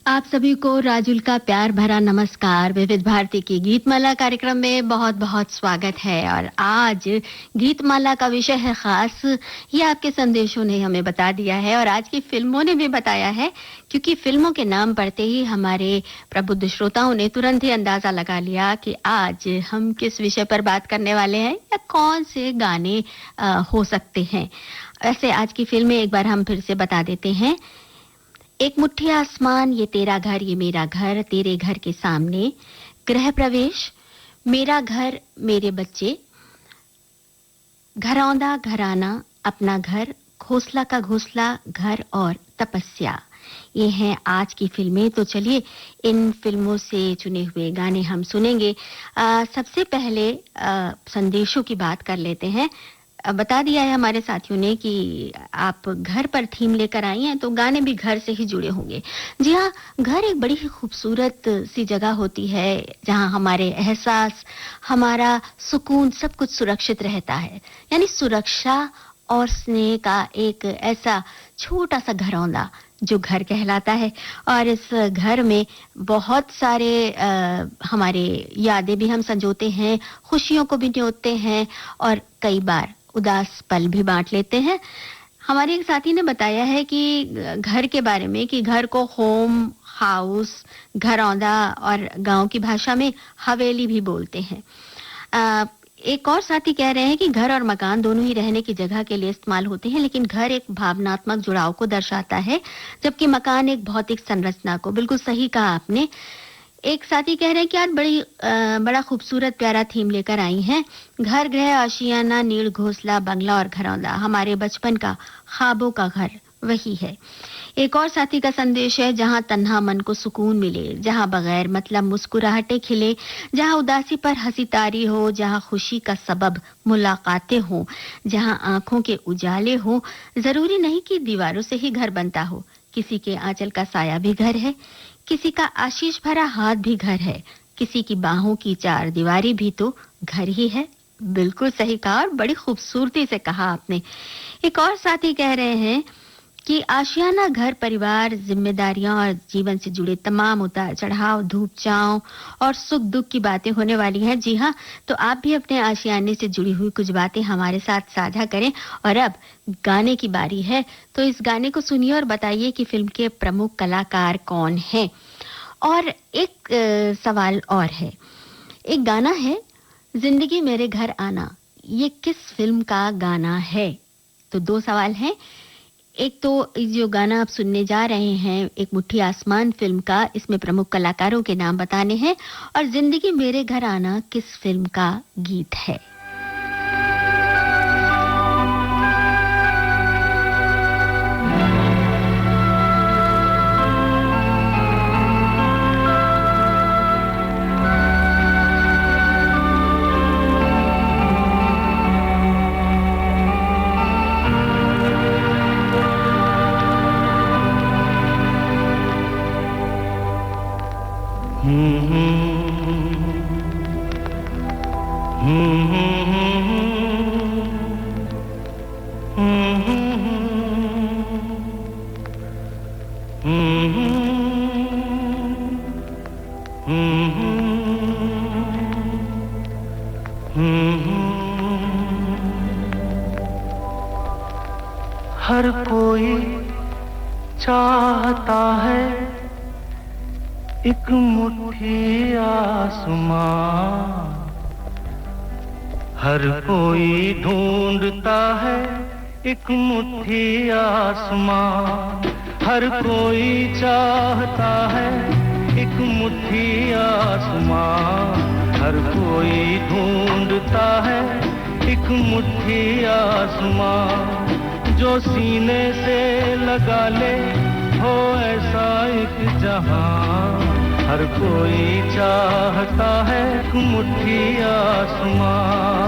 आप सभी को राजुल का प्यार भरा नमस्कार। विविध भारती की गीतमाला कार्यक्रम में बहुत बहुत स्वागत है। और आज गीतमाला का विषय है खास। ये आपके संदेशों ने हमें बता दिया है और आज की फिल्मों ने भी बताया है, क्योंकि फिल्मों के नाम पढ़ते ही हमारे प्रबुद्ध श्रोताओं ने तुरंत ही अंदाजा लगा लिया कि आज हम किस विषय पर बात करने वाले हैं या कौन से गाने हो सकते हैं। वैसे आज की फिल्में एक बार हम फिर से बता देते हैं। एक मुट्ठी आसमान, ये तेरा घर ये मेरा घर, तेरे घर के सामने, गृह प्रवेश, मेरा घर मेरे बच्चे, घरौंदा घराना, अपना घर, घोंसला का घोंसला, घर और तपस्या, ये हैं आज की फिल्में। तो चलिए इन फिल्मों से चुने हुए गाने हम सुनेंगे। सबसे पहले संदेशों की बात कर लेते हैं। बता दिया है हमारे साथियों ने कि आप घर पर थीम लेकर आई हैं, तो गाने भी घर से ही जुड़े होंगे। जी हाँ, घर एक बड़ी ही खूबसूरत सी जगह होती है जहाँ हमारे एहसास, हमारा सुकून, सब कुछ सुरक्षित रहता है। यानी सुरक्षा और स्नेह का एक ऐसा छोटा सा घरौंदा जो घर कहलाता है। और इस घर में बहुत सारे हमारे यादें भी हम संजोते हैं, खुशियों को भी न्योते हैं और कई बार उदास पल भी बांट लेते हैं। हमारे एक साथी ने बताया है कि घर के बारे में कि घर को होम, हाउस, घरौंदा और गांव की भाषा में हवेली भी बोलते हैं। एक और साथी कह रहे हैं कि घर और मकान दोनों ही रहने की जगह के लिए इस्तेमाल होते हैं, लेकिन घर एक भावनात्मक जुड़ाव को दर्शाता है, जबकि मकान एक भौतिक संरचना को। बिल्कुल सही कहा आपने। एक साथी कह रहे हैं कि आज बड़ा खूबसूरत प्यारा थीम लेकर आई हैं। घर, गृह, आशियाना, नीड़, घोंसला, बंगला और घरौंदा हमारे बचपन का, ख्वाबों का घर वही है। एक और साथी का संदेश है, जहां तन्हा मन को सुकून मिले, जहां बगैर मतलब मुस्कुराहटें खिले, जहां उदासी पर हंसी तारी हो, जहां खुशी का सबब मुलाकातें हो, जहां आंखों के उजाले हो। जरूरी नहीं कि दीवारों से ही घर बनता हो, किसी के आंचल का साया भी घर है, किसी का आशीष भरा हाथ भी घर है, किसी की बाहों की चार दीवारी भी तो घर ही है। बिल्कुल सही कहा और बड़ी खूबसूरती से कहा आपने। एक और साथी कह रहे हैं कि आशियाना घर परिवार, जिम्मेदारियां और जीवन से जुड़े तमाम उतार चढ़ाव, धूप छांव और सुख दुख की बातें होने वाली हैं। जी हाँ, तो आप भी अपने आशियाने से जुड़ी हुई कुछ बातें हमारे साथ साझा करें। और अब गाने की बारी है, तो इस गाने को सुनिए और बताइए कि फिल्म के प्रमुख कलाकार कौन हैं। और एक सवाल और है, एक गाना है जिंदगी मेरे घर आना, ये किस फिल्म का गाना है? तो दो सवाल हैं। एक तो जो गाना आप सुनने जा रहे हैं, एक मुट्ठी आसमान फिल्म का, इसमें प्रमुख कलाकारों के नाम बताने हैं। और जिंदगी मेरे घर आना किस फिल्म का गीत है? हर कोई चाहता है एक मुट्ठी आसमां, हर कोई ढूंढता है एक मुट्ठी आसमां, हर कोई चाहता है एक मुट्ठी आसमां, हर कोई ढूंढता है एक मुट्ठी आसमां, जो सीने से लगा ले हो ऐसा एक जहां, हर कोई चाहता है एक मुट्ठी आसमां।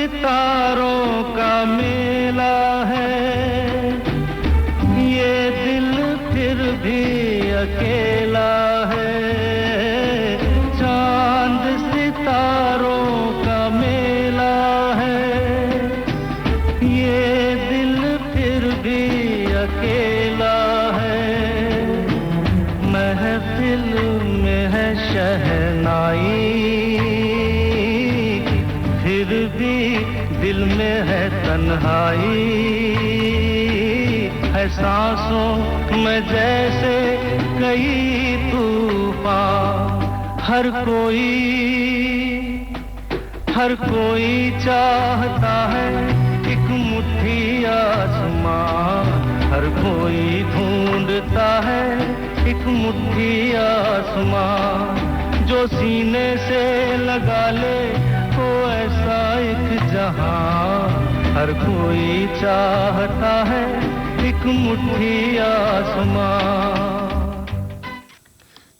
सितारों का मेला है, ये दिल फिर भी अकेला है। चांद सितारों का मेला है, ये दिल फिर भी अकेला है। महफिल में है शहनाई, फिर भी दिल में है तन्हाई। है सांसों में जैसे कई तूफान, हर कोई चाहता है एक मुट्ठी आसमां। हर कोई ढूंढता है एक मुट्ठी आसमां, जो सीने से लगा ले वो ऐसा एक जहां। हर कोई चाहता है एक मुट्ठी आसमां।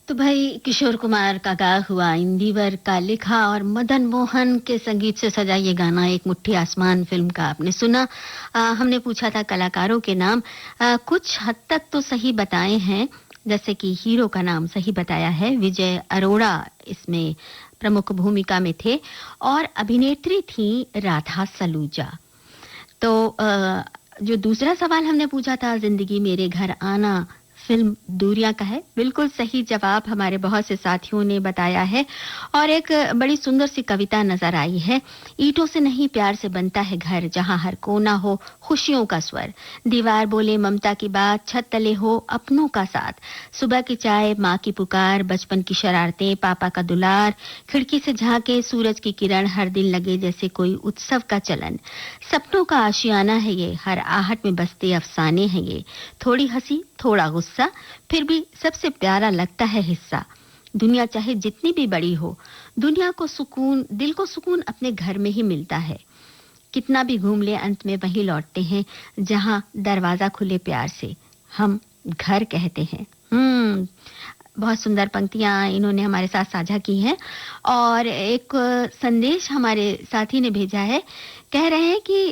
तो भाई किशोर कुमार का गाया हुआ, इंदिवर का लिखा और मदन मोहन के संगीत से सजा ये गाना एक मुट्ठी आसमान फिल्म का आपने सुना। हमने पूछा था कलाकारों के नाम, कुछ हद तक तो सही बताए हैं, जैसे कि हीरो का नाम सही बताया है, विजय अरोड़ा इसमें प्रमुख भूमिका में थे और अभिनेत्री थी राधा सलूजा। तो जो दूसरा सवाल हमने पूछा था, जिंदगी मेरे घर आना फिल्म दूरियां का है। बिल्कुल सही जवाब हमारे बहुत से साथियों ने बताया है। और एक बड़ी सुंदर सी कविता नजर आई है, ईंटों से नहीं प्यार से बनता है घर, जहां हर कोना हो खुशियों का स्वर, दीवार बोले ममता की बात, छत तले हो अपनों का साथ, सुबह की चाय, माँ की पुकार, बचपन की शरारतें, पापा का दुलार, खिड़की से झांके सूरज की किरण, हर दिन लगे जैसे कोई उत्सव का चलन, सपनों का आशियाना है ये, हर आहट में बसते अफसाने हैं ये, थोड़ी हंसी थोड़ा गुस्सा, फिर भी सबसे प्यारा लगता है हिस्सा। दुनिया चाहे जितनी भी बड़ी हो, दुनिया को सुकून, दिल को सुकून अपने घर में ही मिलता है। कितना भी घूम ले अंत में वही लौटते हैं जहां दरवाजा खुले प्यार से, हम घर कहते हैं। बहुत सुंदर पंक्तियां इन्होंने हमारे साथ साझा की हैं। और एक संदेश हमारे साथी ने भेजा है, कह रहे हैं कि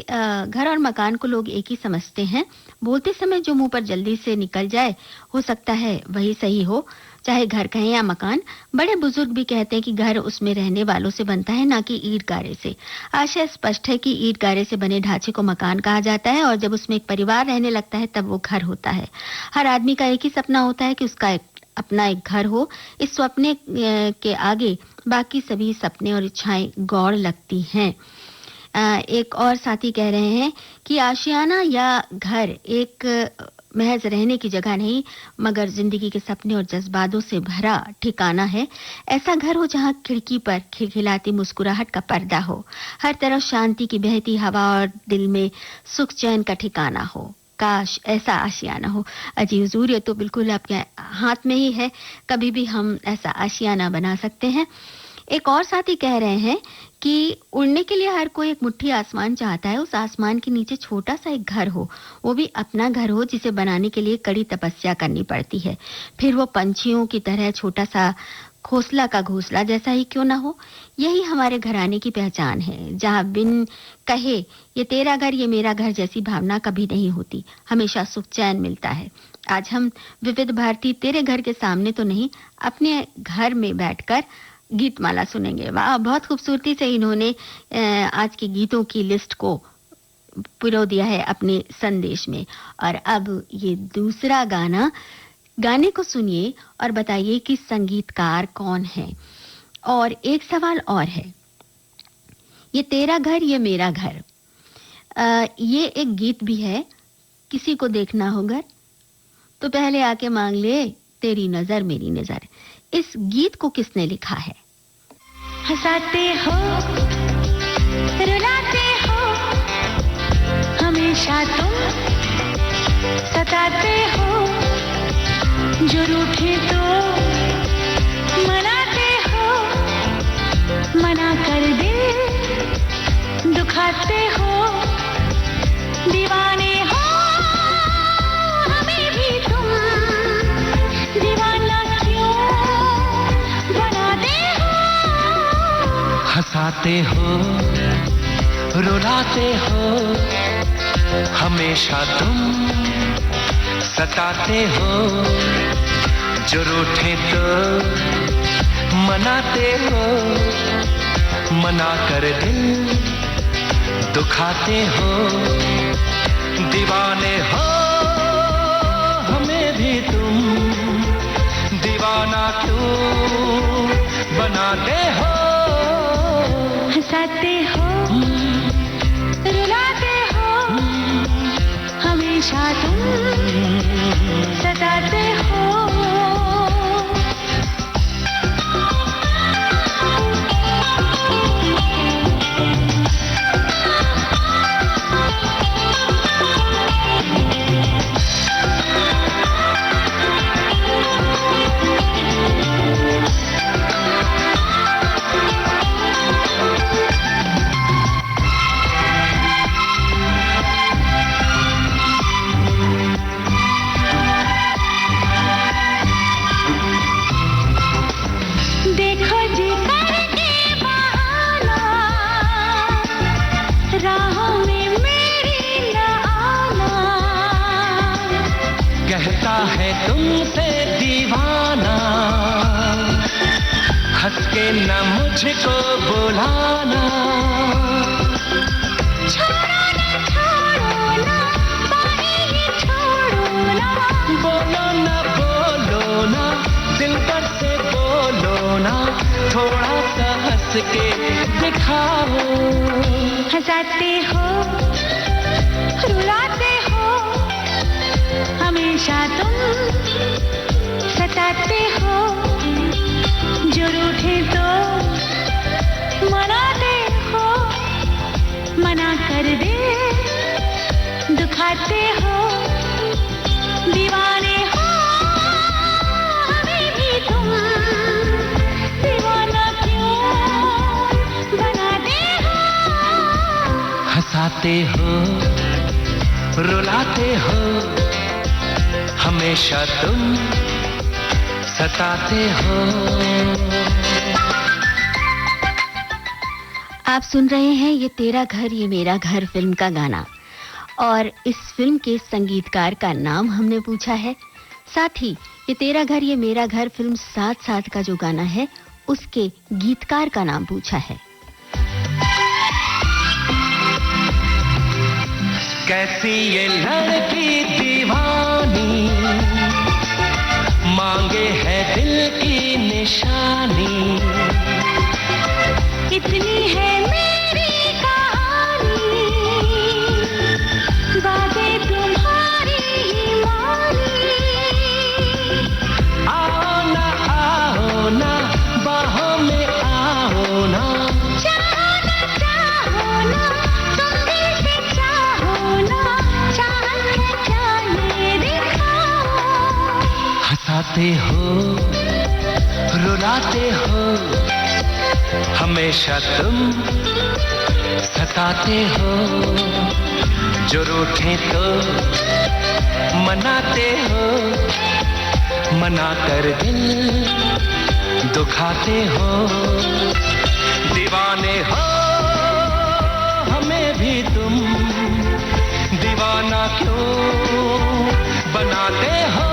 घर और मकान को लोग एक ही समझते हैं, बोलते समय जो मुंह पर जल्दी से निकल जाए हो सकता है वही सही हो, चाहे घर कहें या मकान। बड़े बुजुर्ग भी कहते हैं कि घर उसमें रहने वालों से बनता है, ना कि ईंट गारे से। आशय स्पष्ट है कि ईंट गारे से बने ढांचे को मकान कहा जाता है, और जब उसमें एक परिवार रहने लगता है तब वो घर होता है। हर आदमी का एक ही सपना होता है कि उसका अपना एक घर हो। इस सपने के आगे बाकी सभी सपने और इच्छाएं गौर लगती हैं। एक और साथी कह रहे हैं कि आशियाना या घर एक महज रहने की जगह नहीं, मगर जिंदगी के सपने और जज्बातों से भरा ठिकाना है। ऐसा घर हो जहां खिड़की पर खिलखिलाती मुस्कुराहट का पर्दा हो, हर तरफ शांति की बहती हवा और दिल में सुख चैन का ठिकाना हो। काश ऐसा आशियाना हो। अजी हुजूर, ये तो बिल्कुल आपके हाथ में ही है, कभी भी हम ऐसा आशियाना बना सकते हैं। एक और साथी कह रहे हैं कि उड़ने के लिए हर कोई एक मुट्ठी आसमान चाहता है, उस आसमान के नीचे छोटा सा एक घर हो, वो भी अपना घर हो, जिसे बनाने के लिए कड़ी तपस्या करनी पड़ती है। फिर वो पंछियों की तरह छोटा सा घोंसला का घोंसला जैसा ही क्यों ना हो। यही हमारे घराने की पहचान है, जहाँ बिन कहे ये तेरा घर ये मेरा घर जैसी भावना कभी नहीं होती, हमेशा सुख चैन मिलता है। आज हम विविध भारती तेरे घर के सामने तो नहीं, अपने घर में बैठकर गीतमाला सुनेंगे। वाह, बहुत खूबसूरती से इन्होंने आज के गीतों की लिस्ट को पिरो दिया है अपने संदेश में। और अब ये दूसरा गाने को सुनिए और बताइए कि संगीतकार कौन है। और एक सवाल और है, ये तेरा घर ये मेरा घर, ये एक गीत भी है। किसी को देखना हो घर तो पहले आके मांग ले तेरी नजर मेरी नजर। इस गीत को किसने लिखा है? हंसाते हो रुलाते हो हमेशा तुम, सताते हो जो रूठे तो मनाते हो, मना कर दिल दुखाते हो, दीवाने हो हमें भी तुम, दीवाना क्यों बनाते हो। हंसाते हो रुलाते हो हमेशा तुम, सताते हो जो रूठे तो मनाते हो, मना कर दिल दुखाते हो, दीवाने हो हमें भी तुम, दीवाना क्यों बनाते हो, हंसाते हो रुलाते हो हमेशा तुम, सताते हो। कहता है तुमसे दीवाना, हंस के न मुझको बुलाना, छोड़ो ना बाहें ही छोड़ो ना, बोलो ना दिल पर से बोलो ना, थोड़ा सा हंस के दिखाओ, हंसाते हो रुलाते हो हमेशा तुम, सताते हो जो रूठे तो मनाते हो, मना कर दे दुखाते हो, दीवाने हो हमें भी तुम, दीवाना क्यों बनाते हो, हंसाते हो रुलाते हो हमेशा तुम, सताते हो। आप सुन रहे हैं ये तेरा घर ये मेरा घर फिल्म का गाना, और इस फिल्म के संगीतकार का नाम हमने पूछा है। साथ ही ये तेरा घर ये मेरा घर फिल्म साथ साथ का जो गाना है उसके गीतकार का नाम पूछा है। कैसी ये लड़की दीवानी, मांगे है दिल की निशानी, इतनी है मेरी कहानी, बातें तुम्हारी ही मानी, आओ ना बाहों में आओ ना, चाहो ना तुम दिल से चाहो ना, चाहत जाने दिखाओ, हंसाते हो रुलाते हो हमेशा तुम, सताते हो जो रूठे तो मनाते हो, मना कर दिल दुखाते हो, दीवाने हो हमें भी तुम, दीवाना क्यों बनाते हो।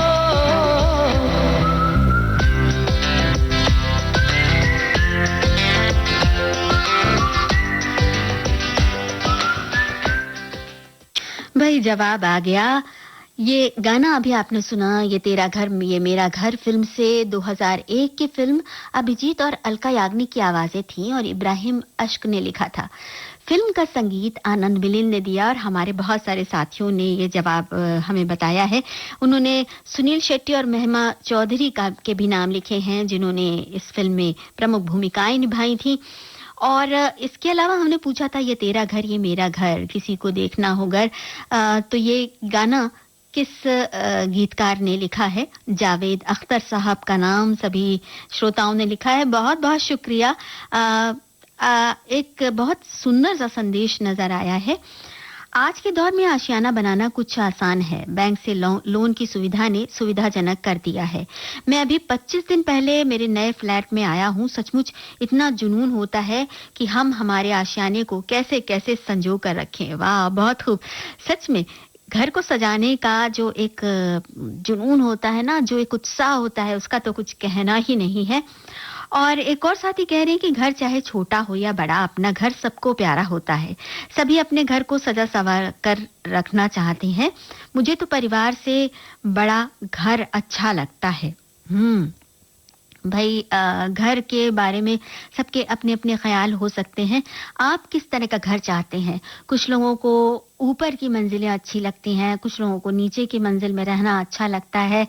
भाई जवाब आ गया। ये गाना अभी आपने सुना, ये तेरा घर ये मेरा घर फिल्म से 2001 की फिल्म, अभिजीत और अलका याग्निक की आवाजें थीं और इब्राहिम अश्क ने लिखा था। फिल्म का संगीत आनंद मिलिंद ने दिया और हमारे बहुत सारे साथियों ने ये जवाब हमें बताया है। उन्होंने सुनील शेट्टी और महिमा चौधरी के भी नाम लिखे हैं जिन्होंने इस फिल्म में प्रमुख भूमिकाएं निभाई थी। और इसके अलावा हमने पूछा था ये तेरा घर ये मेरा घर किसी को देखना होगा, तो ये गाना किस गीतकार ने लिखा है? जावेद अख्तर साहब का नाम सभी श्रोताओं ने लिखा है। बहुत बहुत शुक्रिया। एक बहुत सुंदर सा संदेश नजर आया है। आज के दौर में आशियाना बनाना कुछ आसान है। बैंक से लोन की सुविधा ने सुविधाजनक कर दिया है। मैं अभी 25 दिन पहले मेरे नए फ्लैट में आया हूँ। सचमुच इतना जुनून होता है कि हम हमारे आशियाने को कैसे कैसे संजो कर रखें। वाह, बहुत खूब। सच में घर को सजाने का जो एक जुनून होता है ना, जो एक उत्साह होता है, उसका तो कुछ कहना ही नहीं है। और एक और साथी कह रहे हैं कि घर चाहे छोटा हो या बड़ा, अपना घर सबको प्यारा होता है। सभी अपने घर को सजा संवार कर रखना चाहते हैं। मुझे तो परिवार से बड़ा घर अच्छा लगता है। भाई, घर के बारे में सबके अपने अपने ख्याल हो सकते हैं। आप किस तरह का घर चाहते हैं? कुछ लोगों को ऊपर की मंजिलें अच्छी लगती हैं, कुछ लोगों को नीचे की मंजिल में रहना अच्छा लगता है,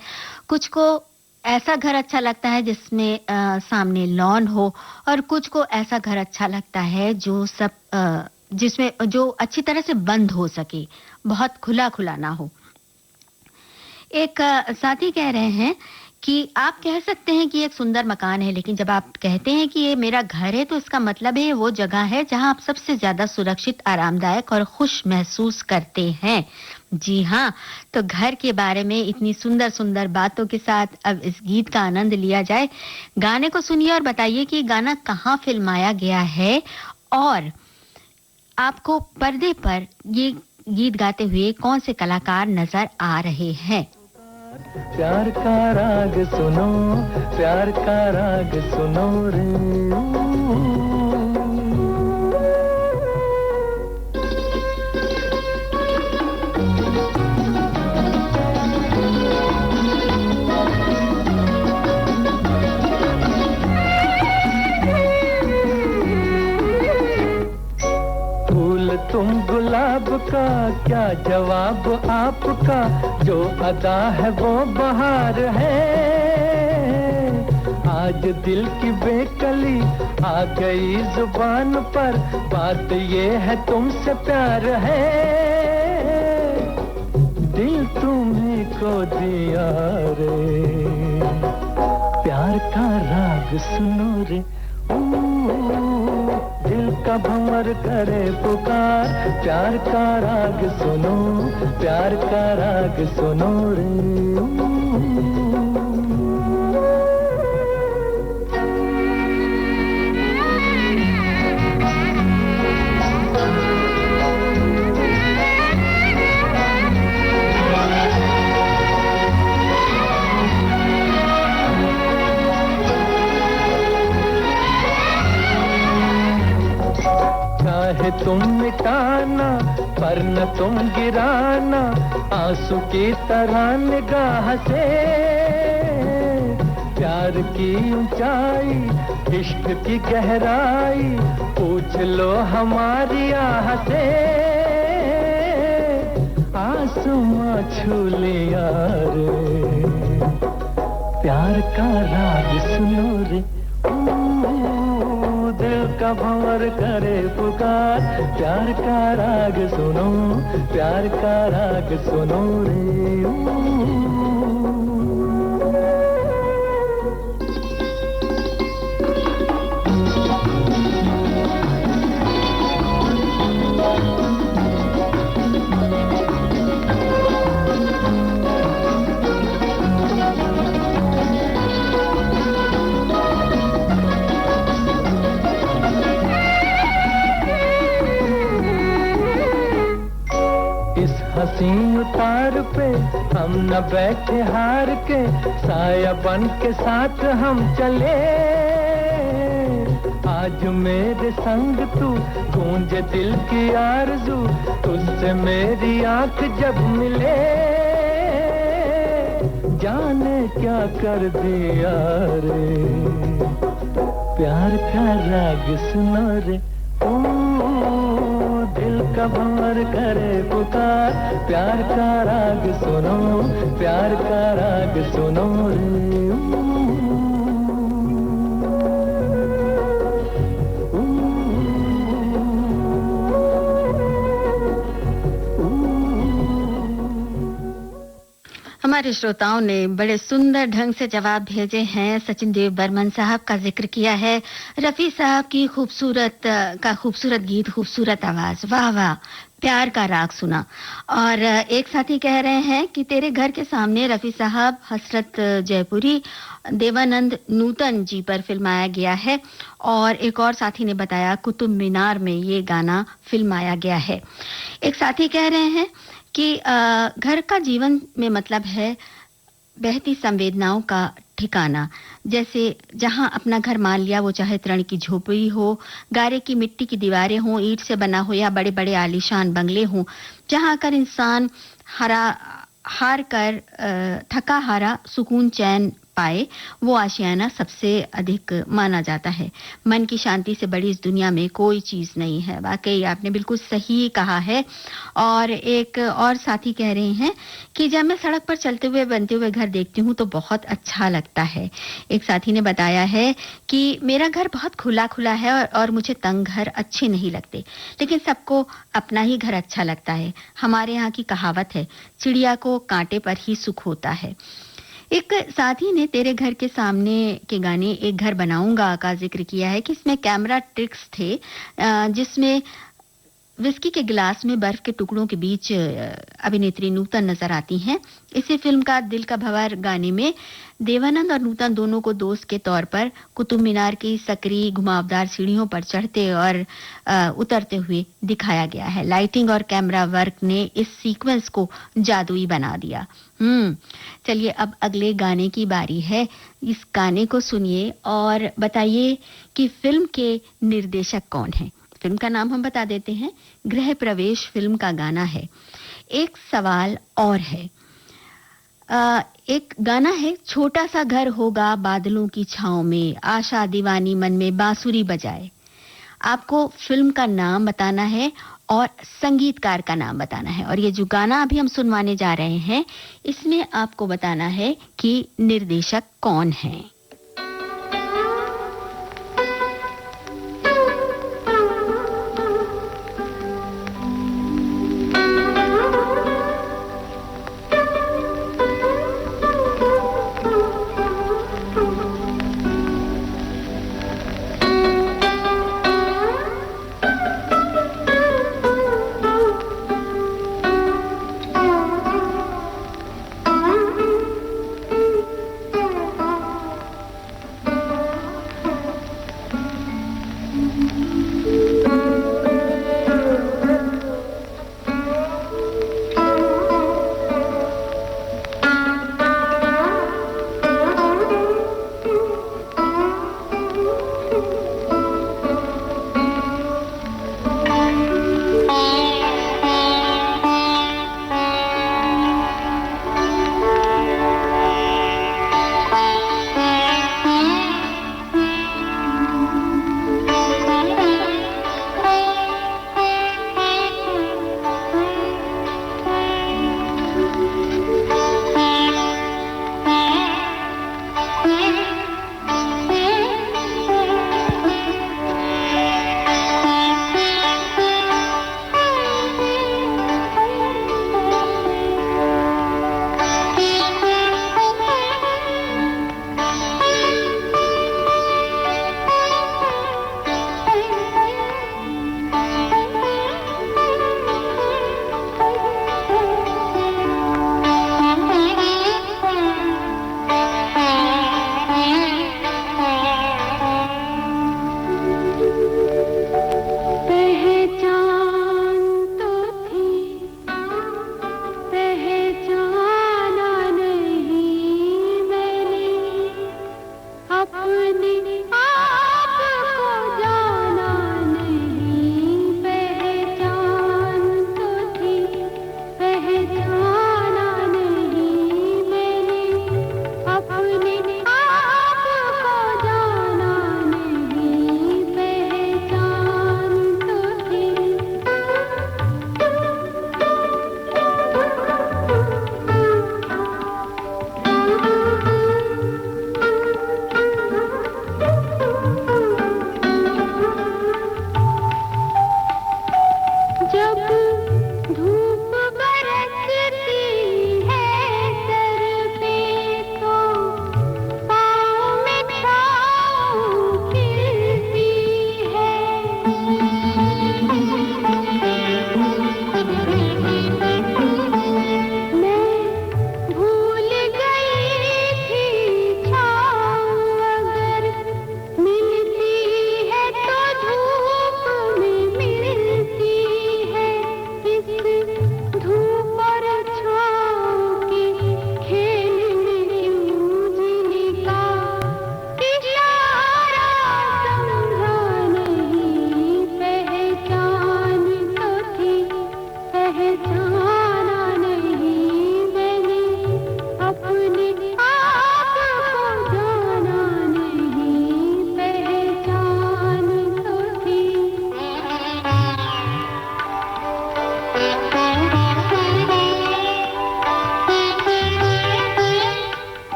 कुछ को ऐसा घर अच्छा लगता है जिसमें सामने लॉन हो, और कुछ को ऐसा घर अच्छा लगता है जो जिसमें जो अच्छी तरह से बंद हो सके, बहुत खुला खुला ना हो। एक साथी कह रहे हैं कि आप कह सकते हैं कि एक सुंदर मकान है, लेकिन जब आप कहते हैं कि ये मेरा घर है, तो इसका मतलब है ये वो जगह है जहां आप सबसे ज्यादा सुरक्षित, आरामदायक और खुश महसूस करते हैं। जी हाँ, तो घर के बारे में इतनी सुंदर सुंदर बातों के साथ अब इस गीत का आनंद लिया जाए। गाने को सुनिए और बताइए कि गाना कहाँ फिल्माया गया है, और आपको पर्दे पर ये गीत गाते हुए कौन से कलाकार नजर आ रहे हैं। प्यार का राग सुनो, प्यार का राग सुनो रे। तुम गुलाब का क्या जवाब आपका, जो अदा है वो बहार है। आज दिल की बेकली आ गई जुबान पर, बात ये है तुमसे प्यार है। दिल तुम्हीं को दिया रे, प्यार का राग सुनो रे। दिल का भंवर करे पुकार, प्यार का राग सुनो, प्यार का राग सुनो रे। चाहे तुम मिटाना पर न तुम गिराना, आंसू की तरह निगाह से। प्यार की ऊंचाई, इश्क की गहराई, पूछ लो हमारी आह से। आसमां छू लिया रे, प्यार का राग सुनो रे। दिल का भंवर करे पुकार, प्यार का राग सुनो, प्यार का राग सुनो रे। हसीन उतार पे हम न बैठे हार के, साया बन के साथ हम चले। आज मेरे संग तू, गूंजे दिल की आरज़ू, तुझसे मेरी आंख जब मिले। जाने क्या कर दिया रे, प्यार का राग सुनो रे। दिल का भंवर करे पुकार, प्यार का राग सुनो, प्यार का राग सुनो रे। हमारे श्रोताओं ने बड़े सुंदर ढंग से जवाब भेजे हैं। सचिन देव बर्मन साहब का जिक्र किया है, रफी साहब की खूबसूरत गीत, खूबसूरत आवाज, वाह वाह, प्यार का राग सुना। और एक साथी कह रहे हैं कि तेरे घर के सामने रफी साहब हसरत जयपुरी देवानंद नूतन जी पर फिल्माया गया है। और एक और साथी ने बताया कुतुब मीनार में ये गाना फिल्माया गया है। एक साथी कह रहे हैं कि घर का जीवन में मतलब है बहती संवेदनाओं का ठिकाना। जैसे जहां अपना घर मान लिया, वो चाहे तरण की झोपड़ी हो, गारे की मिट्टी की दीवारें हो, ईंट से बना हो या बड़े बड़े आलीशान बंगले हो, जहां आकर इंसान हार कर थका हारा सुकून चैन पाए, वो आशियाना सबसे अधिक माना जाता है। मन की शांति से बड़ी इस दुनिया में कोई चीज नहीं है। वाकई आपने बिल्कुल सही कहा है। और एक और साथी कह रहे हैं कि जब मैं सड़क पर चलते हुए बनते हुए घर देखती हूँ तो बहुत अच्छा लगता है। एक साथी ने बताया है कि मेरा घर बहुत खुला खुला है और मुझे तंग घर अच्छे नहीं लगते, लेकिन सबको अपना ही घर अच्छा लगता है। हमारे यहाँ की कहावत है, चिड़िया को कांटे पर ही सुख होता है। एक साथी ने तेरे घर के सामने के गाने एक घर बनाऊंगा का जिक्र किया है कि इसमें कैमरा ट्रिक्स थे, जिसमें विस्की के गिलास में बर्फ के टुकड़ों के बीच अभिनेत्री नूतन नजर आती हैं। इसी फिल्म का दिल का भंवर गाने में देवानंद और नूतन दोनों को दोस्त के तौर पर कुतुब मीनार की सकरी घुमावदार सीढ़ियों पर चढ़ते और उतरते हुए दिखाया गया है। लाइटिंग और कैमरा वर्क ने इस सीक्वेंस को जादुई बना दिया। चलिए अब अगले गाने की बारी है। इस गाने को सुनिए और बताइए कि फिल्म के निर्देशक कौन हैं। फिल्म का नाम हम बता देते हैं, गृह प्रवेश फिल्म का गाना है। एक सवाल और है, एक गाना है, छोटा सा घर होगा बादलों की छांव में, आशा दीवानी मन में बांसुरी बजाए। आपको फिल्म का नाम बताना है और संगीतकार का नाम बताना है। और ये जो गाना अभी हम सुनवाने जा रहे हैं, इसमें आपको बताना है कि निर्देशक कौन है।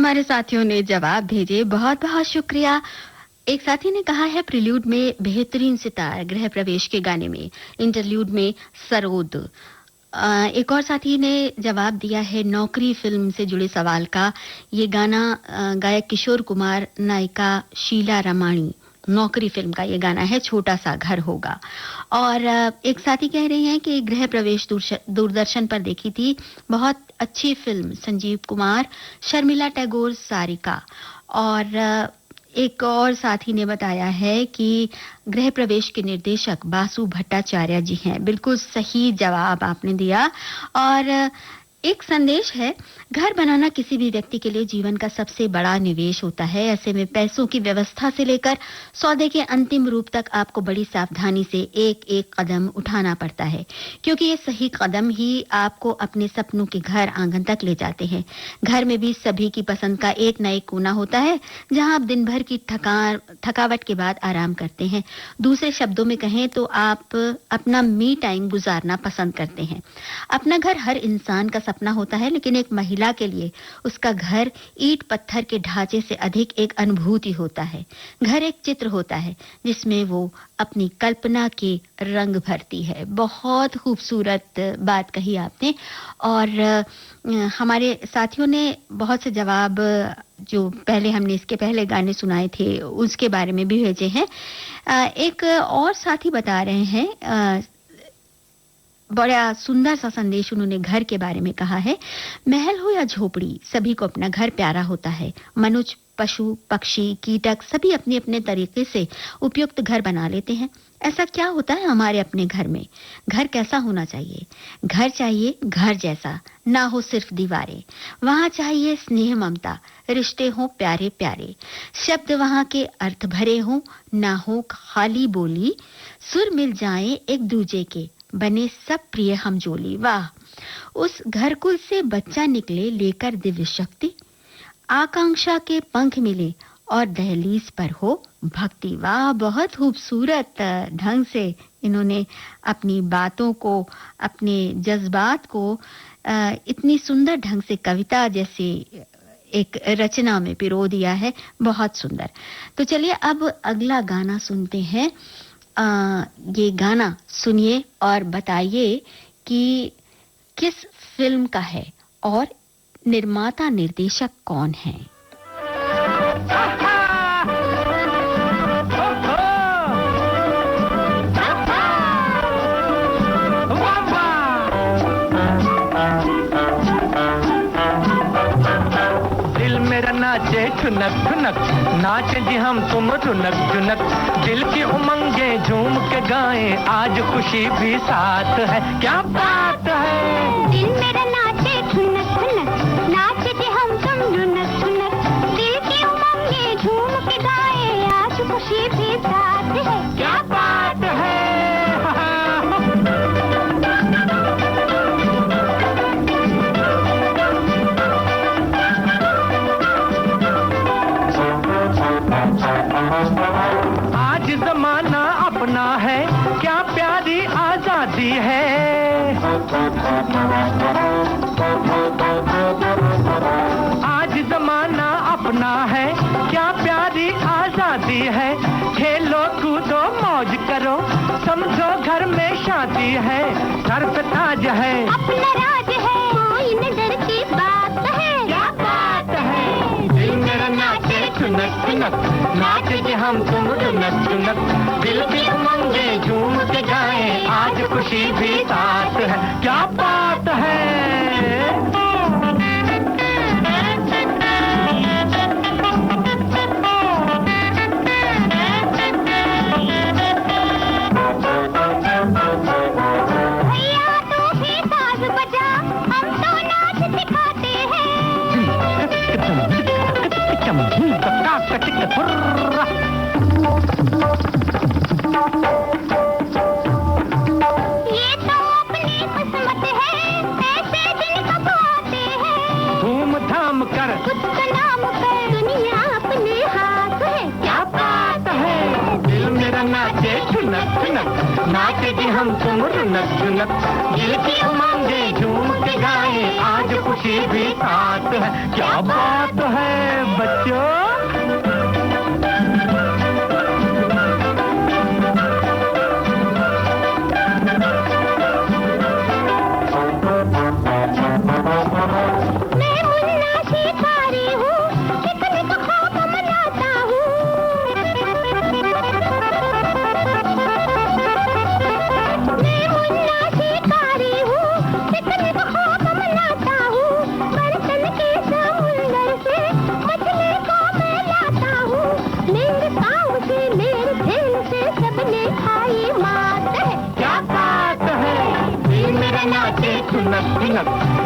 हमारे साथियों ने जवाब भेजे, बहुत बहुत शुक्रिया। एक साथी ने कहा है प्रिल्यूड में बेहतरीन सितार, गृह प्रवेश के गाने में, इंटरल्यूड में सरोद। एक और साथी ने जवाब दिया है नौकरी फिल्म से जुड़े सवाल का। ये गाना गायक किशोर कुमार, नायिका शीला रमाणी, नौकरी फिल्म का ये गाना है, छोटा सा घर होगा। और एक साथी कह रहे हैं कि गृह प्रवेश दूरदर्शन पर देखी थी, बहुत अच्छी फिल्म, संजीव कुमार, शर्मिला टैगोर, सारिका। और एक और साथी ने बताया है कि गृह प्रवेश के निर्देशक बासु भट्टाचार्य जी हैं। बिल्कुल सही जवाब आपने दिया। और एक संदेश है, घर बनाना किसी भी व्यक्ति के लिए जीवन का सबसे बड़ा निवेश होता है। ऐसे में पैसों की व्यवस्था से लेकर सौदे के अंतिम रूप तक आपको बड़ी सावधानी से एक एक कदम उठाना पड़ता है, क्योंकि ये सही कदम ही आपको अपने सपनों के घर आंगन तक ले जाते हैं। घर में भी सभी की पसंद का एक न एक कोना होता है जहां आप दिन भर की थकावट के बाद आराम करते हैं। दूसरे शब्दों में कहें तो आप अपना मी टाइम गुजारना पसंद करते हैं। अपना घर हर इंसान का सपना होता है, लेकिन एक महिला के लिए उसका घर ईंट पत्थर के ढांचे से अधिक एक अनुभूति होता है। घर एक चित्र होता है जिसमें वो अपनी कल्पना के रंग भरती है। बहुत खूबसूरत बात कही आपने। और हमारे साथियों ने बहुत से जवाब जो पहले हमने इसके पहले गाने सुनाए थे उसके बारे में भी भेजे हैं। एक और साथी बता रहे हैं, बड़ा सुंदर सा संदेश उन्होंने घर के बारे में कहा है। महल हो या झोपड़ी, सभी को अपना घर प्यारा होता है। मनुष्य, पशु, पक्षी, कीटक सभी अपने अपने तरीके से उपयुक्त घर बना लेते हैं। ऐसा क्या होता है हमारे अपने घर में? घर कैसा होना चाहिए? घर चाहिए घर जैसा, ना हो सिर्फ दीवारें। वहां चाहिए स्नेह, ममता, रिश्ते हो प्यारे प्यारे, शब्द वहां के अर्थ भरे हो, ना हो खाली बोली, सुर मिल जाए एक दूजे के, बने सब प्रिय हम जोली। वाह! उस घरकुल से बच्चा निकले लेकर दिव्य शक्ति, आकांक्षा के पंख मिले और दहलीज पर हो भक्ति। वाह! बहुत खूबसूरत ढंग से इन्होंने अपनी बातों को, अपने जज्बात को इतनी सुंदर ढंग से कविता जैसी एक रचना में पिरो दिया है। बहुत सुंदर। तो चलिए अब अगला गाना सुनते हैं। ये गाना सुनिए और बताइए कि किस फिल्म का है और निर्माता निर्देशक कौन है। दिल मेरा नाचे ठुनक ठुनक, नाचे जी हम तुम ठुनक ठुनक, दिल की उमंगे झूम के गाएं, आज खुशी भी साथ है। क्या बात है? दिल मेरा नाचे ठुनक ठुनक, नाचे जी हम तुम ठुनक ठुनक, दिल की उमंगे झूम के गाएं, आज खुशी भी साथ है। क्या बात है? आज जमाना अपना है, क्या प्यारी आजादी है। आज जमाना अपना है, क्या प्यारी आजादी है। खेलो कूदो मौज करो, समझो घर में शादी है। घर पे ताज है, अपना राज है, कोई न डर की बात है। क्या बात है? दिल मेरा नाचे ठुनक ठुनक, नाचे जी हम तुम ठुनक ठुनक, दिल की उमंगे झूम के गाएं, आज खुशी भी साथ है। क्या बात है? भैया तू भी साज बजा, हम तो नाच सिखाते हैं। ये तो अपनी किस्मत है, ऐसे दिन कब आते हैं। धूमधाम कर कुछ का नाम कर, दुनिया अपने हाथ है। क्या बात है? दिल मेरा नाचे ठुनक ठुनक, नाचे जी हम तुम ठुनक ठुनक, दिल की उमंगे झूम के गाएं, आज खुशी भी साथ है। क्या बात है बच्चों।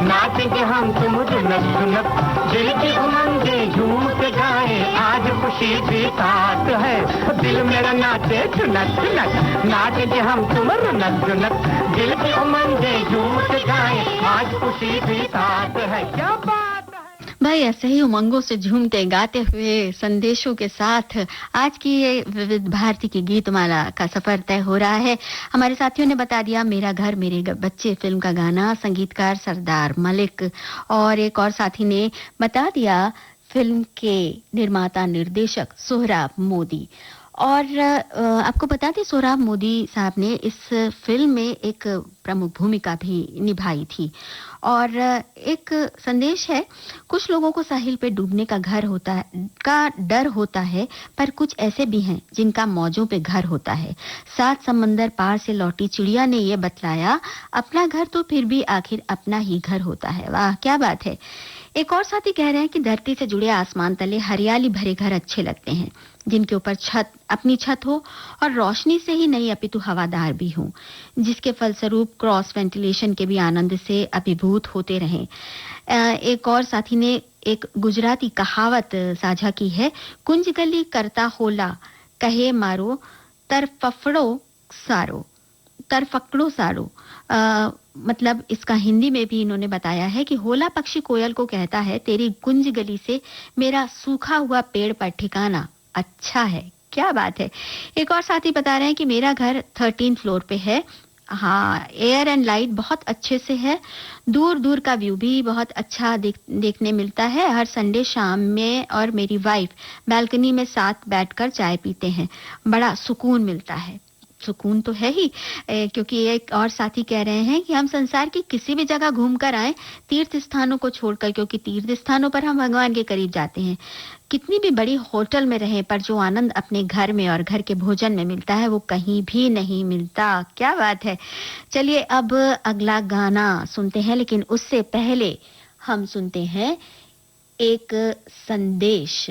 नाचेंगे हम तुम जुनक जुनक, दिल की उमंगे झूम के गाए, आज खुशी भी साथ है। दिल मेरा नाचे जुनक जुनक, नाचेंगे हम तुम रुनक जुनक, दिल की उमंगे झूम के गाए, आज खुशी भी साथ है। क्या बात भाई, ऐसे ही उमंगों से झूमते गाते हुए संदेशों के साथ आज की ये विविध भारती की गीतमाला का सफर तय हो रहा है। हमारे साथियों ने बता दिया मेरा घर मेरे बच्चे फिल्म का गाना, संगीतकार सरदार मलिक, और एक और साथी ने बता दिया फिल्म के निर्माता निर्देशक सोहराब मोदी। और आपको बता दें सोहराब मोदी साहब ने इस फिल्म में एक प्रमुख भूमिका भी निभाई थी। और एक संदेश है, कुछ लोगों को साहिल पे डूबने का डर होता है, पर कुछ ऐसे भी हैं जिनका मौजों पे घर होता है। 7 समंदर पार से लौटी चिड़िया ने ये बतलाया, अपना घर तो फिर भी आखिर अपना ही घर होता है। वाह, क्या बात है। एक और साथी कह रहे हैं कि धरती से जुड़े आसमान तले हरियाली भरे घर अच्छे लगते हैं, जिनके ऊपर अपनी छत हो और रोशनी से ही नहीं अपितु हवादार भी हो, जिसके फलस्वरूप क्रॉस वेंटिलेशन के भी आनंद से अभिभूत होते रहें। एक और साथी ने एक गुजराती कहावत साझा की है, कुंज गली करता होला कहे मारो तरफकड़ो सारो। मतलब इसका हिंदी में भी इन्होंने बताया है कि होला पक्षी कोयल को कहता है, तेरी कुंज गली से मेरा सूखा हुआ पेड़ पर ठिकाना अच्छा है। क्या बात है। एक और साथी बता रहे हैं कि मेरा घर 13 फ्लोर पे है। हाँ, एयर एंड लाइट बहुत अच्छे से है, दूर दूर का व्यू भी बहुत अच्छा देखने मिलता है। हर संडे शाम में और मेरी वाइफ बालकनी में साथ बैठकर चाय पीते हैं, बड़ा सुकून मिलता है। सुकून तो है ही, क्योंकि एक और साथी कह रहे हैं कि हम संसार की किसी भी जगह घूमकर आए, तीर्थ स्थानों को छोड़कर, क्योंकि तीर्थ स्थानों पर हम भगवान के करीब जाते हैं। कितनी भी बड़ी होटल में रहें, पर जो आनंद अपने घर में और घर के भोजन में मिलता है वो कहीं भी नहीं मिलता। क्या बात है। चलिए अब अगला गाना सुनते हैं, लेकिन उससे पहले हम सुनते हैं एक संदेश।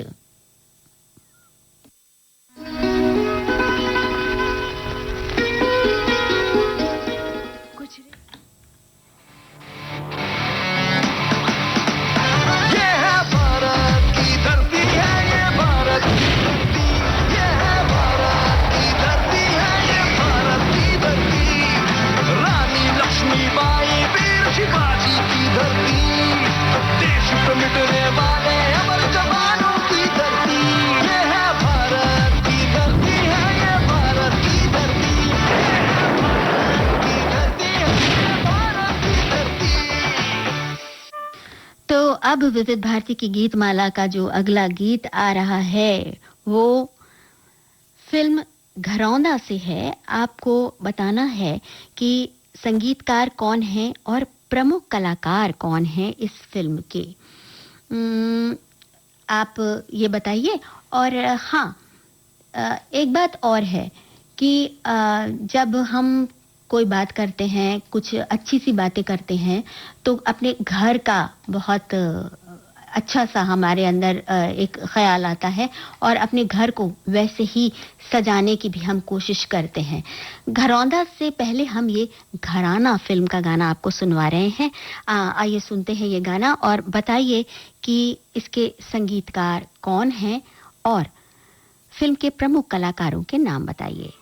अब विविध भारती की गीतमाला का जो अगला गीत आ रहा है वो फिल्म घरौंदा से है। आपको बताना है कि संगीतकार कौन है और प्रमुख कलाकार कौन है इस फिल्म के। आप ये बताइए। और हाँ, एक बात और है कि जब हम कोई बात करते हैं, कुछ अच्छी सी बातें करते हैं, तो अपने घर का बहुत अच्छा सा हमारे अंदर एक ख्याल आता है और अपने घर को वैसे ही सजाने की भी हम कोशिश करते हैं। घरौंदा से पहले हम ये घराना फिल्म का गाना आपको सुनवा रहे हैं। आइए सुनते हैं ये गाना और बताइए कि इसके संगीतकार कौन हैं और फिल्म के प्रमुख कलाकारों के नाम बताइए।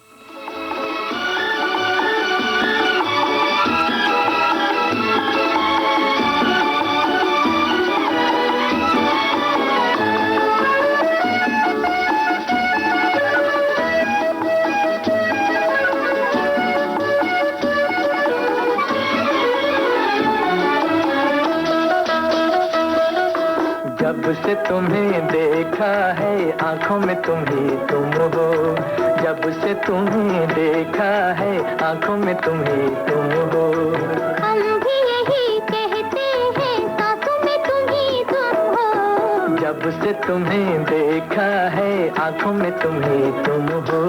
से तुम्हें देखा है आंखों में तुम ही तुम हो, जब से तुम्हें देखा है आंखों में तुम ही तुम हो। हम भी यही कहते हैं सांसों में तुम ही तुम हो, जब से तुम्हें देखा है आंखों में तुम ही तुम हो।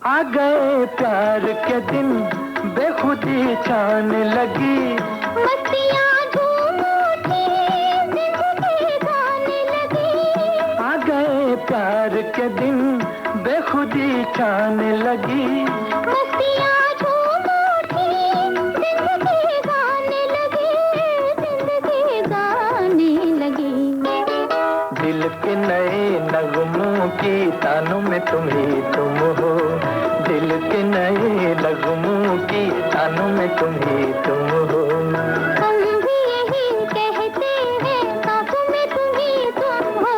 आ गए प्यार के दिन बेखुदी छाने लगी, मस्तियाँ झूम उठी जिंदगी गाने लगी। आ गए प्यार के दिन बेखुदी छाने लगी, मस्तियाँ झूम उठी जिंदगी गाने लगी, जिंदगी गाने लगी। दिल के नए नगमों की तानों में तुम ही तुम हो, दिल के नए नगमों की तानों में तुम ही तुम हो। हम भी यही कहते हैं सांसों में तुम ही तुम हो,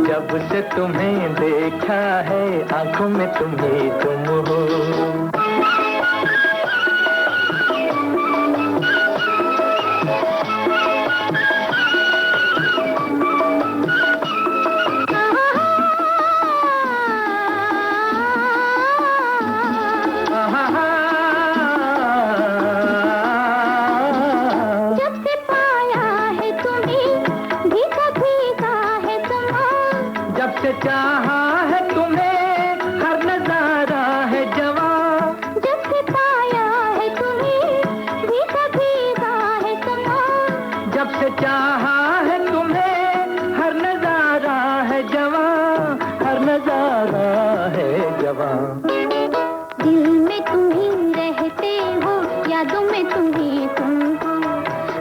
जब से तुम्हें देखा है आंखों में तुम ही तुम हो। जब से पाया है तुम्हें भीगा भीगा है समा, जब से चाहा है तुम्हें हर नजारा है जवां, जब से पाया है तुम्हें भीगा भीगा है समा, जब से चाहा है तुम्हें हर नजारा है जवां, हर नजारा है जवां। दिल में तुम ही रहते हो यादों में तुम ही तुम हो,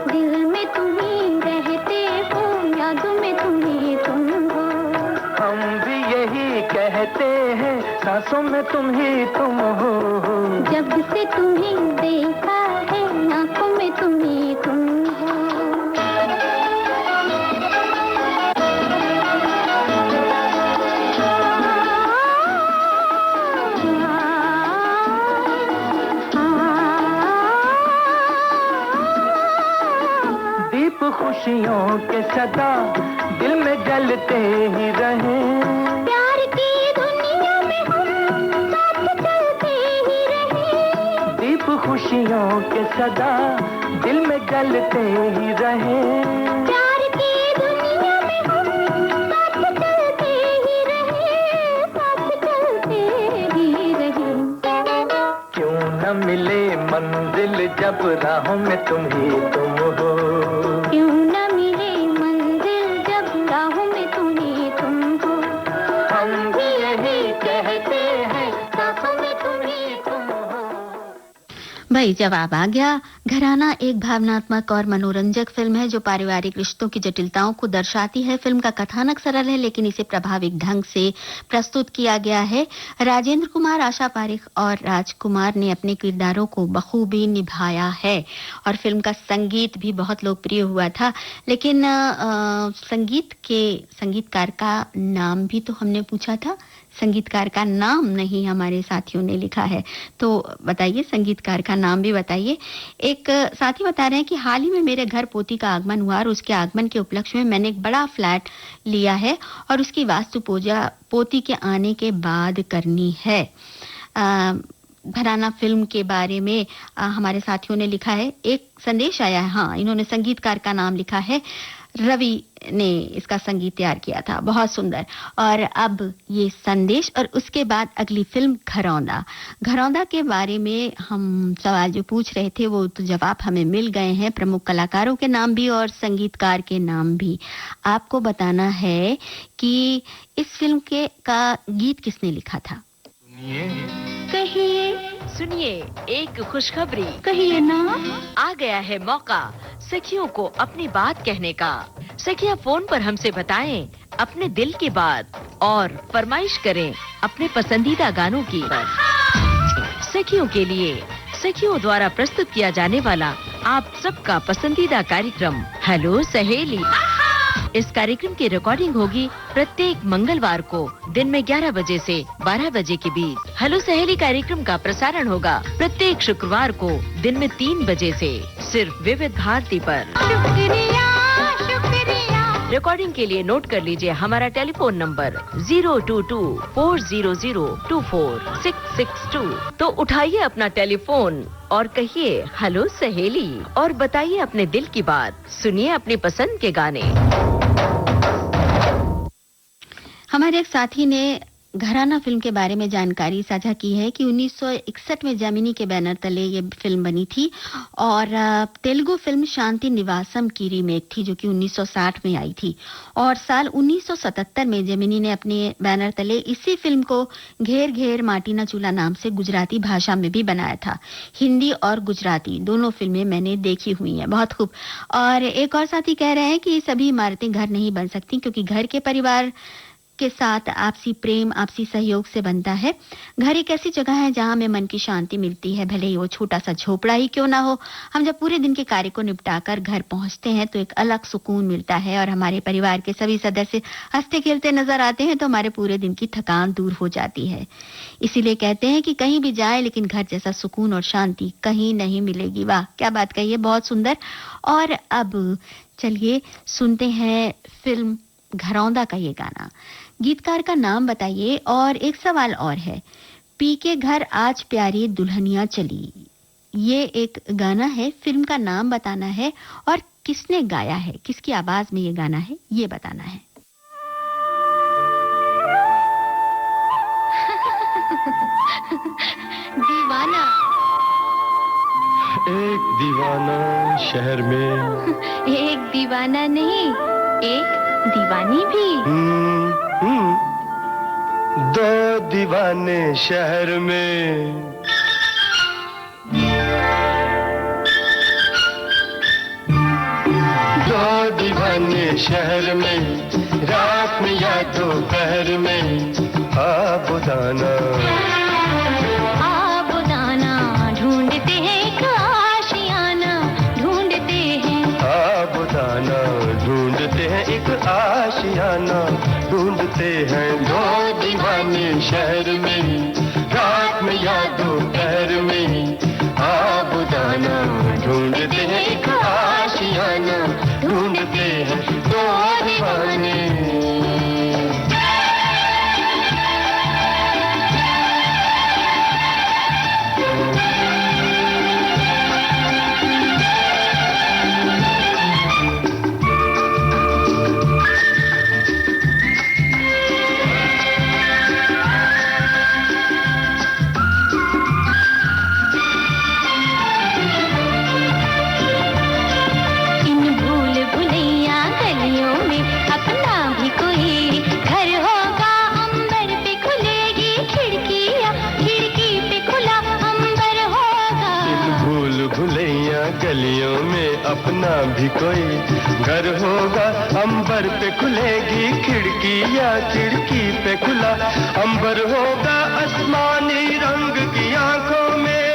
दिल में तुम ही रहते हो यादों में तुम ही तुम हो। हम भी यही कहते हैं सांसों में तुम ही तुम हो, जब से तुम्हें देखा है आंखों में तुम ही तुम हो। दीप खुशियों के सदा दिल में जलते ही रहे, प्यार की दुनिया में हम साथ चलते ही रहे, दीप खुशियों के सदा दिल में जलते ही रहे। प्यार की दुनिया में हम साथ चलते ही रहे, साथ चलते ही रहे। क्यों न मिले मंजिल जब राहों में तुम ही तुम हो, क्यों न मिले मंजिल जब राहों में तुम ही तुम हो। हम भी यही कहते हैं सांसों में तुम ही तुम हो। भाई जवाब आ गया। घराना एक भावनात्मक और मनोरंजक फिल्म है जो पारिवारिक रिश्तों की जटिलताओं को दर्शाती है। फिल्म का कथानक सरल है लेकिन इसे प्रभाविक ढंग से प्रस्तुत किया गया है। राजेंद्र कुमार, आशा पारेख और राजकुमार ने अपने किरदारों को बखूबी निभाया है और फिल्म का संगीत भी बहुत लोकप्रिय हुआ था। लेकिन संगीतकार का नाम भी तो हमने पूछा था, संगीतकार का नाम नहीं हमारे साथियों ने लिखा है, तो बताइए संगीतकार का नाम भी बताइए। एक साथी बता रहे हैं कि हाल ही में मेरे घर पोती का आगमन हुआ और उसके आगमन के उपलक्ष्य में मैंने एक बड़ा फ्लैट लिया है और उसकी वास्तु पूजा पोती के आने के बाद करनी है। घराना फिल्म के बारे में हमारे साथियों ने लिखा है, एक संदेश आया है। हाँ, इन्होंने संगीतकार का नाम लिखा है, रवि ने इसका संगीत तैयार किया था, बहुत सुंदर। और अब ये संदेश और उसके बाद अगली फिल्म घरौंदा। घरौंदा के बारे में हम सवाल जो पूछ रहे थे वो तो जवाब हमें मिल गए हैं, प्रमुख कलाकारों के नाम भी और संगीतकार के नाम भी। आपको बताना है कि इस फिल्म का गीत किसने लिखा था। कहिए सुनिए एक खुशखबरी, कहिए ना। आ गया है मौका सखियों को अपनी बात कहने का। सखियां फोन पर हमसे बताएं अपने दिल की बात और फरमाइश करें अपने पसंदीदा गानों की। सखियों के लिए सखियों द्वारा प्रस्तुत किया जाने वाला आप सबका पसंदीदा कार्यक्रम हेलो सहेली। इस कार्यक्रम की रिकॉर्डिंग होगी प्रत्येक मंगलवार को दिन में 11 बजे से 12 बजे के बीच। हेलो सहेली कार्यक्रम का प्रसारण होगा प्रत्येक शुक्रवार को दिन में 3 बजे से सिर्फ विविध भारती पर। शुक्रिया शुक्रिया। रिकॉर्डिंग के लिए नोट कर लीजिए हमारा टेलीफोन नंबर 02240024662। तो उठाइए अपना टेलीफोन और कहिए हेलो सहेली और बताइए अपने दिल की बात। सुनिए अपनी पसंद के गाने। हमारे एक साथी ने घराना फिल्म के बारे में जानकारी साझा की है कि 1961 में जेमिनी के बैनर तले ये फिल्म बनी थी और तेलुगु फिल्म शांति निवासम की रीमेक थी जो कि 1960 में आई थी और साल 1977 में जेमिनी ने अपने बैनर तले इसी फिल्म को घेर घेर माटी ना चूल्हा नाम से गुजराती भाषा में भी बनाया था। हिंदी और गुजराती दोनों फिल्में मैंने देखी हुई हैं। बहुत खूब। और एक और साथी कह रहे हैं कि सभी इमारतें घर नहीं बन सकती क्योंकि घर के परिवार के साथ आपसी प्रेम आपसी सहयोग से बनता है। घर एक ऐसी जगह है जहां हमें मन की शांति मिलती है, भले ही वो छोटा सा झोपड़ा ही क्यों ना हो। हम जब पूरे दिन के कार्य को निपटाकर घर पहुंचते हैं तो एक अलग सुकून मिलता है और हमारे परिवार के सभी सदस्य हंसते खेलते नजर आते हैं तो हमारे पूरे दिन की थकान दूर हो जाती है। इसीलिए कहते हैं कि कहीं भी जाए लेकिन घर जैसा सुकून और शांति कहीं नहीं मिलेगी। वाह, क्या बात कही है, बहुत सुंदर। और अब चलिए सुनते हैं फिल्म घरौंदा का ये गाना। गीतकार का नाम बताइए। और एक सवाल और है, पी के घर आज प्यारी दुल्हनिया चली, ये एक गाना है, फिल्म का नाम बताना है और किसने गाया है, किसकी आवाज में ये गाना है ये बताना है। दीवाना। एक दीवाना शहर में। एक दीवाना नहीं, एक दीवानी भी। दो दीवाने शहर में। दो दीवाने शहर में, रात में या दोपहर में। आबुदाना आबुदाना ढूंढते हैं एक आशियाना, ढूंढते हैं। आबुदाना ढूंढते हैं एक आशियाना, ढूंढते हैं। दो दीवाने शहर में, रात में या दोपहर में। आबुदाना ढूंढते हैं एक आशियाना, ढूंढते हैं। दो दीवाने। गलियों में अपना भी कोई घर होगा, अंबर पे खुलेगी खिड़की या खिड़की पे खुला अंबर होगा। आसमानी रंग की आंखों में।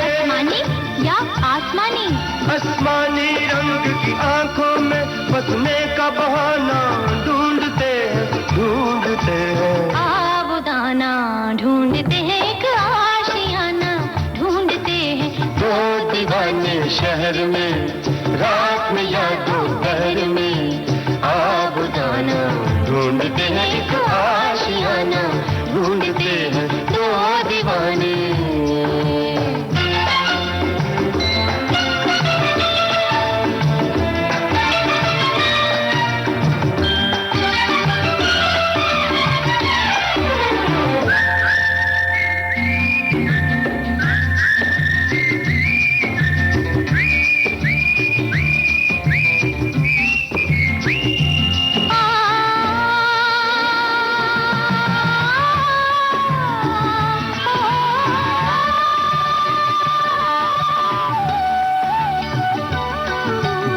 आसमानी या आसमानी? आसमानी रंग की आंखों में बसने का बहाना ढूंढते हैं, ढूंढते हैं। आबुदाना ढूंढते हैं एक आशियाना, ढूंढते हैं। दो दीवाने शहर में, रात में या दोपहर में। आबुदाना ढूंढते हैं एक आशियाना, ढूंढते हैं। दो दीवाने।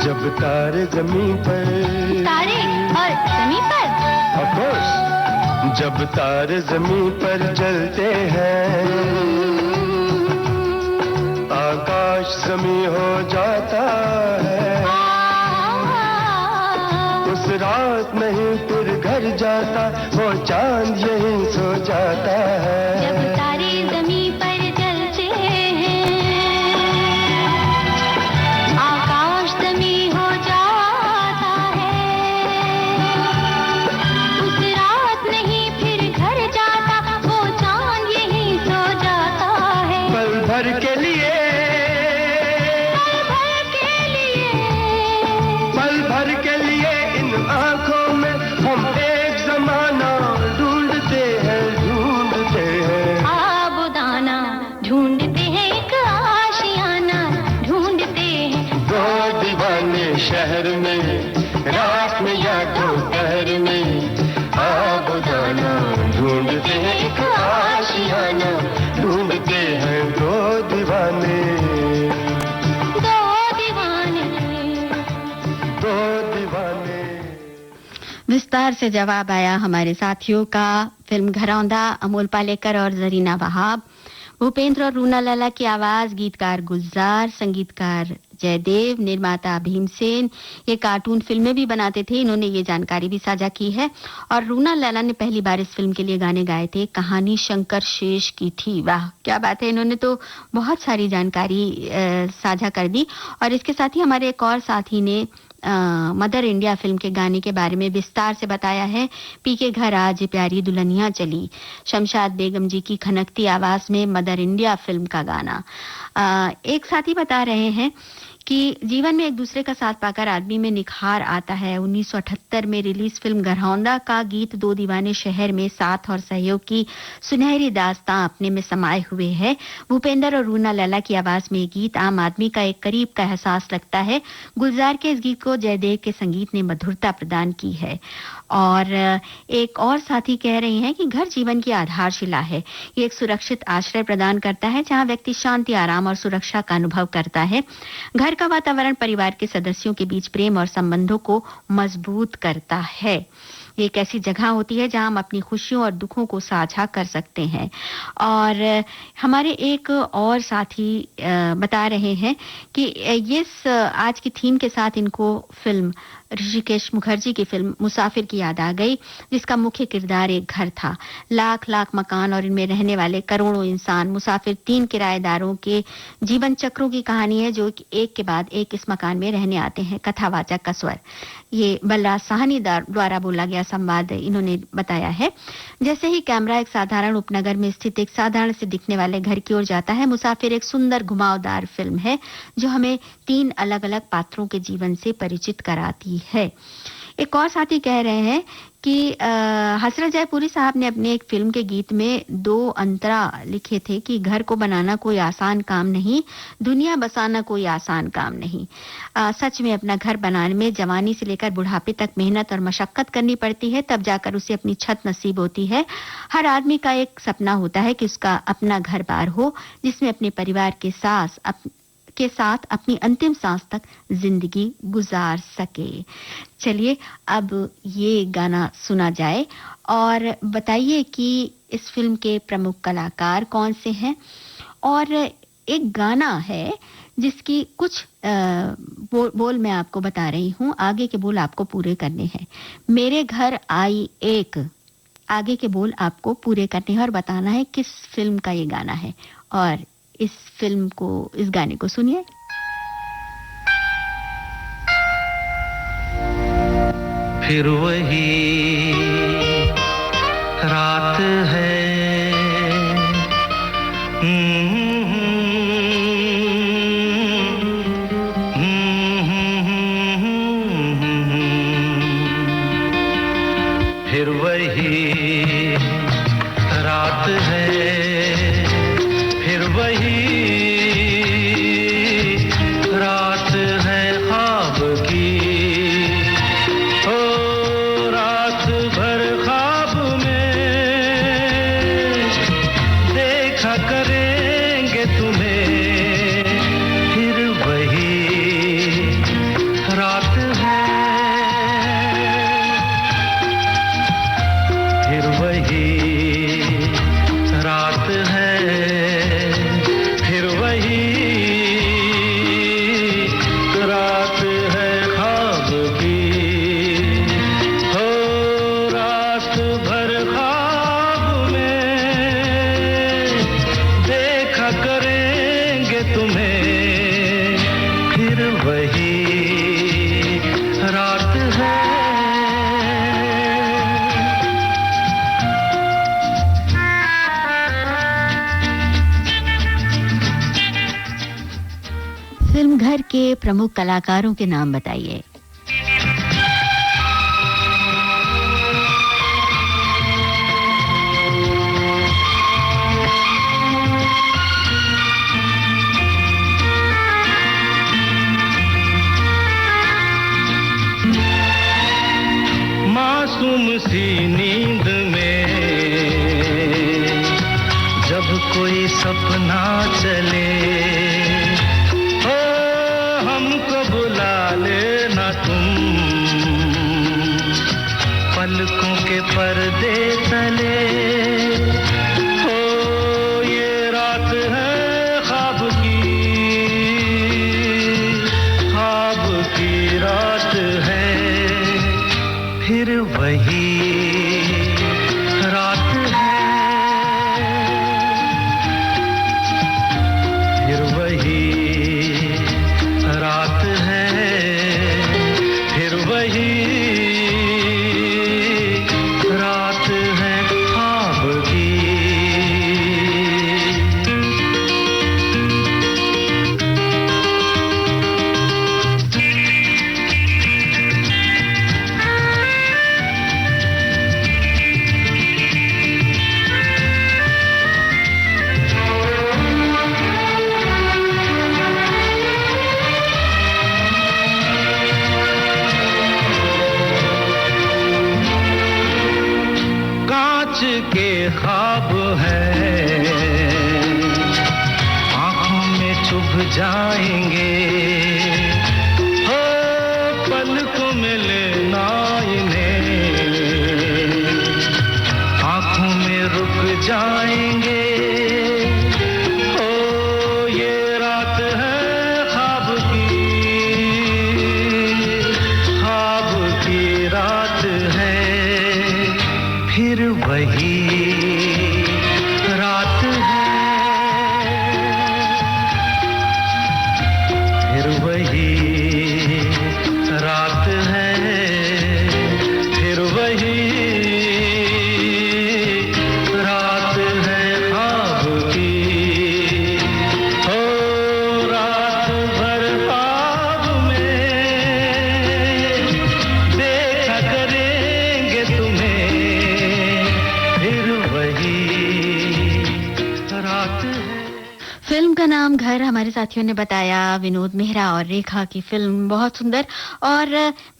जब तारे जमीन पर, तारे और जमीन पर। Of course, जब तारे जमीन पर जलते हैं, आकाश जमीन हो जाता भर के लिए, पल भर के लिए इन आंखों में हम एक जमाना ढूंढते हैं, ढूंढते हैं। आबुदाना ढूंढते हैं, एक आशियाना ढूंढते हैं। दो दीवाने शहर में, रात में या दोपहर में, आबुदाना ढूंढते हैं, एक आशियाना ढूंढते हैं। दो दीवाने, दो दीवाने, दो दीवाने। विस्तार से जवाब आया हमारे साथियों का। फिल्म घरौंदा, अमोल पालेकर और जरीना वहाब, भूपेंद्र और रूना लाला की आवाज, गीतकार गुलजार, संगीतकार जयदेव, निर्माता भीमसेन। ये कार्टून फिल्में भी बनाते थे, इन्होंने ये जानकारी भी साझा की है। और रूना लाला ने पहली बार इस फिल्म के लिए गाने गाए थे, कहानी शंकर शेष की थी। वाह क्या बात है, इन्होंने तो बहुत सारी जानकारी साझा कर दी। और इसके साथ ही हमारे एक और साथी ने मदर इंडिया फिल्म के गाने के बारे में विस्तार से बताया है। पी के घर आज प्यारी दुल्हनिया चली, शमशाद बेगम जी की खनकती आवाज में मदर इंडिया फिल्म का गाना। एक साथी बता रहे हैं कि जीवन में एक दूसरे का साथ पाकर आदमी में निखार आता है। 1978 में रिलीज फिल्म घरौंदा का गीत दो दीवाने शहर में साथ और सहयोग की सुनहरी दास्तां अपने में समाये हुए है। भूपेंद्र और रूना लाला की आवाज में ये गीत आम आदमी का एक करीब का एहसास लगता है। गुलजार के इस गीत को जयदेव के संगीत ने मधुरता प्रदान की है। और एक और साथी कह रहे हैं कि घर जीवन की आधारशिला है। ये एक सुरक्षित आश्रय प्रदान करता है जहां व्यक्ति शांति, आराम और सुरक्षा का अनुभव करता है। घर का वातावरण परिवार के सदस्यों के बीच प्रेम और संबंधों को मजबूत करता है। ये एक ऐसी जगह होती है जहां हम अपनी खुशियों और दुखों को साझा कर सकते हैं। और हमारे एक और साथी बता रहे हैं कि इस आज की थीम के साथ इनको फिल्म ऋषिकेश मुखर्जी की फिल्म मुसाफिर की याद आ गई, जिसका मुख्य किरदार एक घर था। लाख लाख मकान और इनमें रहने वाले करोड़ों इंसान। मुसाफिर 3 किराएदारों के जीवन चक्रों की कहानी है जो एक के बाद एक इस मकान में रहने आते हैं। कथावाचक का स्वर ये बलराज साहनी द्वारा बोला गया संवाद इन्होंने बताया है। जैसे ही कैमरा एक साधारण उपनगर में स्थित एक साधारण से दिखने वाले घर की ओर जाता है, मुसाफिर एक सुंदर घुमावदार फिल्म है जो हमें 3 अलग अलग पात्रों के जीवन से परिचित कराती है। एक और साथी कह रहे हैं कि हसरत जयपुरी साहब ने अपने एक फिल्म के गीत में 2 अंतरा लिखे थे कि घर को बनाना कोई आसान काम नहीं, दुनिया बसाना कोई आसान काम नहीं। सच में अपना घर बनाने में जवानी से लेकर बुढ़ापे तक मेहनत और मशक्कत करनी पड़ती है, तब जाकर उसे अपनी छत नसीब होती है। हर आदमी का एक सपना होता है कि उसका अपना घर बार हो जिसमें अपने परिवार के साथ अपनी अंतिम सांस तक जिंदगी गुजार सके। चलिए अब ये गाना सुना जाए और बताइए कि इस फिल्म के प्रमुख कलाकार कौन से हैं। और एक गाना है जिसकी कुछ बोल मैं आपको बता रही हूँ, आगे के बोल आपको पूरे करने हैं। मेरे घर आई एक, आगे के बोल आपको पूरे करने हैं और बताना है किस फिल्म का ये गाना है। और इस गाने को सुनिए। फिर वही रात है, फिर वही रात है, फिर वही रात है ख्वाब की। ओ रात भर ख्वाब में देखा करेंगे तुम्हें, फिर वही रात है, फिर वही रात है, फिर वही रात है ख्वाब की। हो रात भर ख्वाब में देखा करेंगे तुम्हें, फिर वही रात है। घर के प्रमुख कलाकारों के नाम बताइए। मासूम सी नींद में जब कोई सपना चले, हो हमको बुला लेना तुम पलकों के पर्दे तले। हो ये रात है ख्वाब की रात है, फिर वही रात है, फिर वही रात है, फिर वही रात है ख्वाब की। के ख्वाब है आँखों में चुभ जाएंगे, हो पलकों में लेना इन्हें आँखों में रुक जाएंगे। हो ये रात है ख्वाब की रात है, फिर वही रात है, फिर वही रात है, फिर वही रात है ख्वाब की। हो रात भर ख्वाब में देखा करेंगे तुम्हें, फिर वही रात है। फिल्म का नाम घर हमारे साथियों ने बताया, विनोद मेहरा और रेखा की फिल्म, बहुत सुंदर। और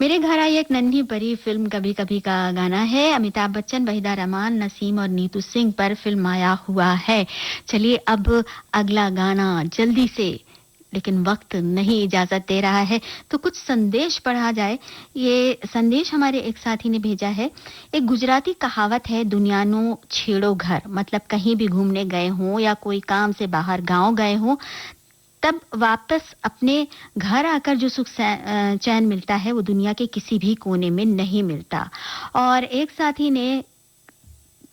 मेरे घर आई एक नन्ही परी फिल्म कभी कभी का गाना है। अमिताभ बच्चन, वहीदा रहमान, नसीम और नीतू सिंह पर फिल्म आया हुआ है। चलिए अब अगला गाना जल्दी से, लेकिन वक्त नहीं इजाजत दे रहा है तो कुछ संदेश पढ़ा जाए। ये संदेश हमारे एक साथी ने भेजा है। एक गुजराती कहावत है, दुनियानो छेड़ो घर, मतलब कहीं भी घूमने गए हों या कोई काम से बाहर गांव गए हों, तब वापस अपने घर आकर जो सुख चैन मिलता है वो दुनिया के किसी भी कोने में नहीं मिलता। और एक साथी ने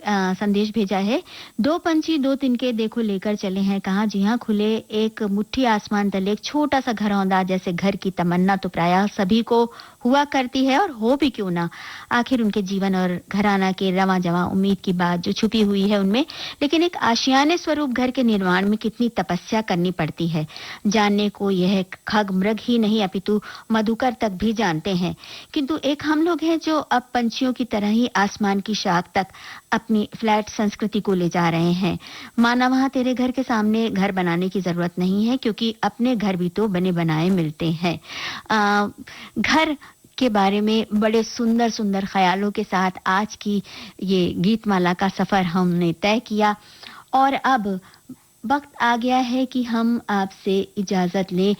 संदेश भेजा है, दो पंछी दो तिनके देखो लेकर चले हैं कहाँ। जी हाँ, खुले एक मुट्ठी आसमान तले एक छोटा सा घर औंधा जैसे घर की तमन्ना तो प्रायः सभी को हुआ करती है, और हो भी क्यों ना। आखिर उनके जीवन और घराना के रवां जवां उम्मीद की बात जो छुपी हुई है उनमें, लेकिन एक आशियाने स्वरूप घर के निर्माण में कितनी तपस्या करनी पड़ती है, जानने को यह खग मृग ही नहीं अपितु मधुकर तक भी जानते हैं। किंतु एक हम लोग हैं जो अब पंछियों की तरह ही आसमान की शाख तक अपनी फ्लैट संस्कृति को ले जा रहे हैं। माना वहां तेरे घर के सामने घर बनाने की जरूरत नहीं है, क्योंकि अपने घर भी तो बने बनाए मिलते हैं। घर के बारे में बड़े सुंदर सुंदर ख्यालों के साथ आज की ये गीतमाला का सफर हमने तय किया, और अब वक्त आ गया है कि हम आपसे इजाजत लें।